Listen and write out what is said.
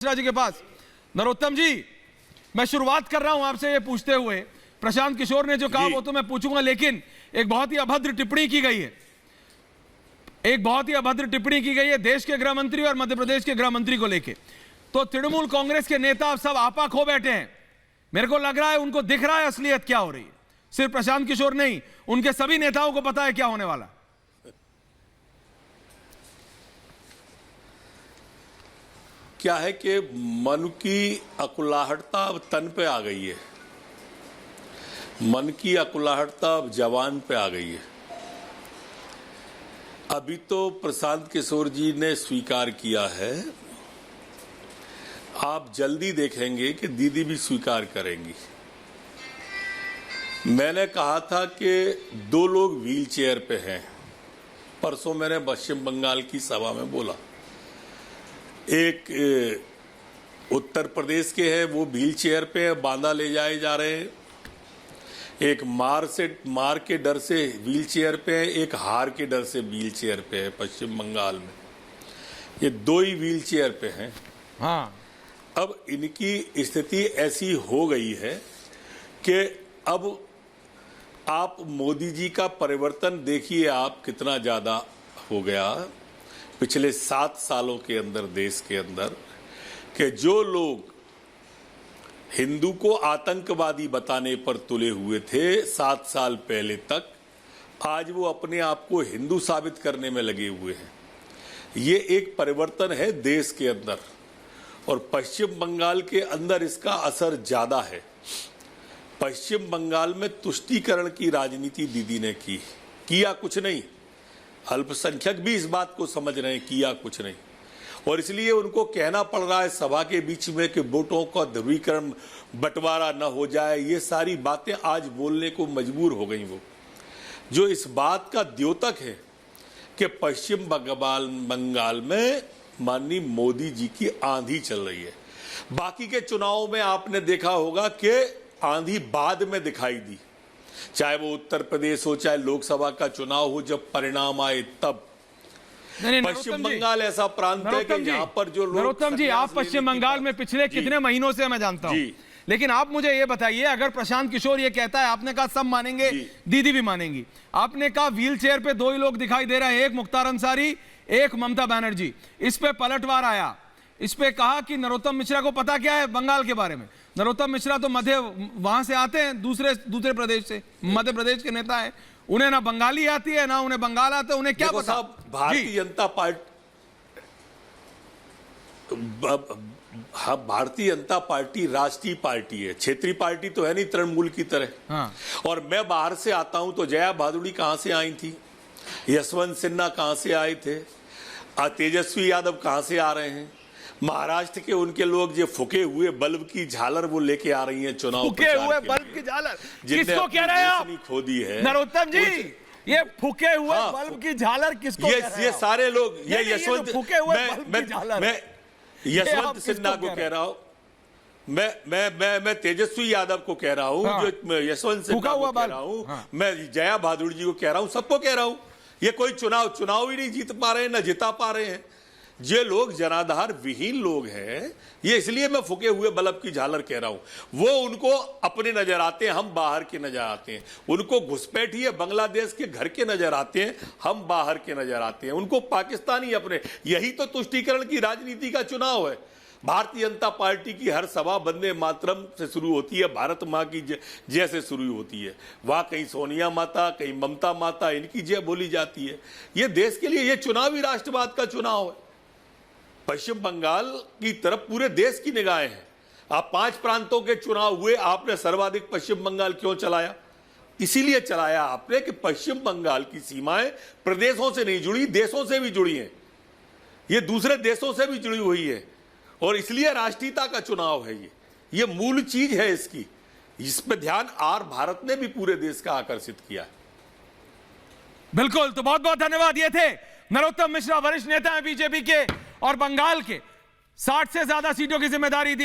मिश्रा जी के पास। नरोत्तम जी, मैं शुरुआत कर रहा हूं आपसे ये पूछते हुए, प्रशांत किशोर ने जो कहा वो तो मैं पूछूंगा, लेकिन एक बहुत ही अभद्र टिप्पणी की गई है, एक बहुत ही अभद्र टिप्पणी की गई है देश के गृह मंत्री और मध्य प्रदेश के गृह मंत्री को लेके। तो तृणमूल कांग्रेस के नेता अब सब आपा खो बैठे हैं। मेरे को लग रहा है उनको दिख रहा है असलियत क्या हो रही है। सिर्फ प्रशांत किशोर नहीं, उनके सभी नेताओं को पता है क्या होने वाला। क्या है कि मन की अकुलाहटता अब तन पे आ गई है, मन की अकुलाहटता अब जवान पे आ गई है। अभी तो प्रशांत किशोर जी ने स्वीकार किया है, आप जल्दी देखेंगे कि दीदी भी स्वीकार करेंगी। मैंने कहा था कि दो लोग व्हील चेयर पे हैं, परसों मैंने पश्चिम बंगाल की सभा में बोला। एक उत्तर प्रदेश के हैं, वो व्हील चेयर पे बांदा ले जाए जा रहे हैं। एक मार के डर से व्हील चेयर पे है, एक हार के डर से व्हील चेयर पे है पश्चिम बंगाल में। ये दो ही व्हील चेयर पे हैं। हाँ, अब इनकी स्थिति ऐसी हो गई है कि अब आप मोदी जी का परिवर्तन देखिए, आप कितना ज्यादा हो गया पिछले 7 सालों के अंदर देश के अंदर, कि जो लोग हिंदू को आतंकवादी बताने पर तुले हुए थे 7 साल पहले तक, आज वो अपने आप को हिंदू साबित करने में लगे हुए हैं। ये एक परिवर्तन है देश के अंदर, और पश्चिम बंगाल के अंदर इसका असर ज्यादा है। पश्चिम बंगाल में तुष्टीकरण की राजनीति दीदी ने किया कुछ नहीं। अल्पसंख्यक भी इस बात को समझ रहे हैं, किया कुछ नहीं, और इसलिए उनको कहना पड़ रहा है सभा के बीच में कि वोटों का ध्रुवीकरण बंटवारा न हो जाए। ये सारी बातें आज बोलने को मजबूर हो गई। वो जो इस बात का द्योतक है कि पश्चिम बंगाल में माननीय मोदी जी की आंधी चल रही है। बाकी के चुनावों में आपने देखा होगा कि आंधी बाद में दिखाई दी, चाहे वो उत्तर प्रदेश हो, चाहे लोकसभा का चुनाव हो, जब परिणाम आए तब। पश्चिम बंगाल ऐसा प्रांत है कि यहाँ पर जो लोग, नरोत्तम जी, आप पश्चिम बंगाल में पिछले कितने महीनों से मैं जानता हूँ, लेकिन आप मुझे ये बताइए, अगर प्रशांत किशोर ये कहता है, आपने कहा सब मानेंगे, दीदी भी मानेंगी, आपने कहा व्हील चेयर पे दो ही लोग दिखाई दे रहे हैं, एक मुख्तार अंसारी, एक ममता बनर्जी। इस पे पलटवार आया, इस पे कहा कि नरोत्तम मिश्रा को पता क्या है बंगाल के बारे में। नरोत्तम मिश्रा तो वहां से आते हैं, दूसरे प्रदेश से, मध्य प्रदेश के नेता है, उन्हें ना बंगाली आती है ना उन्हें बंगाल आता है, उन्हें क्या पता। भारतीय जनता पार्टी राष्ट्रीय पार्टी है, क्षेत्रीय पार्टी तो है नहीं तृणमूल की तरह। हाँ। और मैं बाहर से आता हूं तो जया भादुड़ी कहां से आई थी, यशवंत सिन्हा कहां से आए थे, तेजस्वी यादव कहां से आ रहे हैं, महाराष्ट्र के उनके लोग जो फूके हुए बल्ब की झालर वो लेके आ रही हैं चुनाव, फूके हुए बल्ब की झालर किसको कह रहे हैं आप? खो दी है नरोत्तम जी, ये फूके हुए बल्ब की झालर किसको कह रहे हैं? ये सारे लोग, ये यशवंत, फूके हुए बल्ब की झालर, मैं यशवंत सिन्हा को कह रहा हूं, मैं तेजस्वी यादव को कह रहा हूं, जो यशवंत सिन्हा को कह रहा हूं, मैं जया भादुड़ी जी को कह रहा हूं, सबको कह रहा हूं। ये कोई चुनाव ही नहीं जीत पा रहे हैं, न जिता पा रहे हैं। जे लोग जनाधार विहीन लोग हैं, ये इसलिए मैं फूके हुए बल्ब की झालर कह रहा हूं। वो उनको अपने नजर आते हैं, हम बाहर के नजर आते हैं। उनको घुसपैठिए बांग्लादेश के घर के नजर आते हैं, हम बाहर के नजर आते हैं। उनको पाकिस्तानी अपने, यही तो तुष्टीकरण की राजनीति का चुनाव है। भारतीय जनता पार्टी की हर सभा वंदे मातरम से शुरू होती है, भारत माँ की जय से शुरू होती है। वहां कहीं सोनिया माता, कहीं ममता माता, इनकी जय बोली जाती है। ये देश के लिए ये चुनावी राष्ट्रवाद का चुनाव है। पश्चिम बंगाल की तरफ पूरे देश की निगाहें हैं। आप 5 प्रांतों के चुनाव हुए, आपने सर्वाधिक पश्चिम बंगाल क्यों चलाया? इसीलिए चलाया आपने कि पश्चिम बंगाल की सीमाएं प्रदेशों से नहीं जुड़ी, देशों से भी जुड़ी हैं। ये दूसरे देशों से भी जुड़ी हुई है, और इसलिए राष्ट्रीयता का चुनाव है। ये मूल चीज है इसकी। इस पे ध्यान भारत ने भी पूरे देश का आकर्षित किया है। बिल्कुल, तो बहुत बहुत धन्यवाद। ये थे नरोत्तम मिश्रा, वरिष्ठ नेता हैं बीजेपी के, और बंगाल के 60 से ज्यादा सीटों की जिम्मेदारी दी।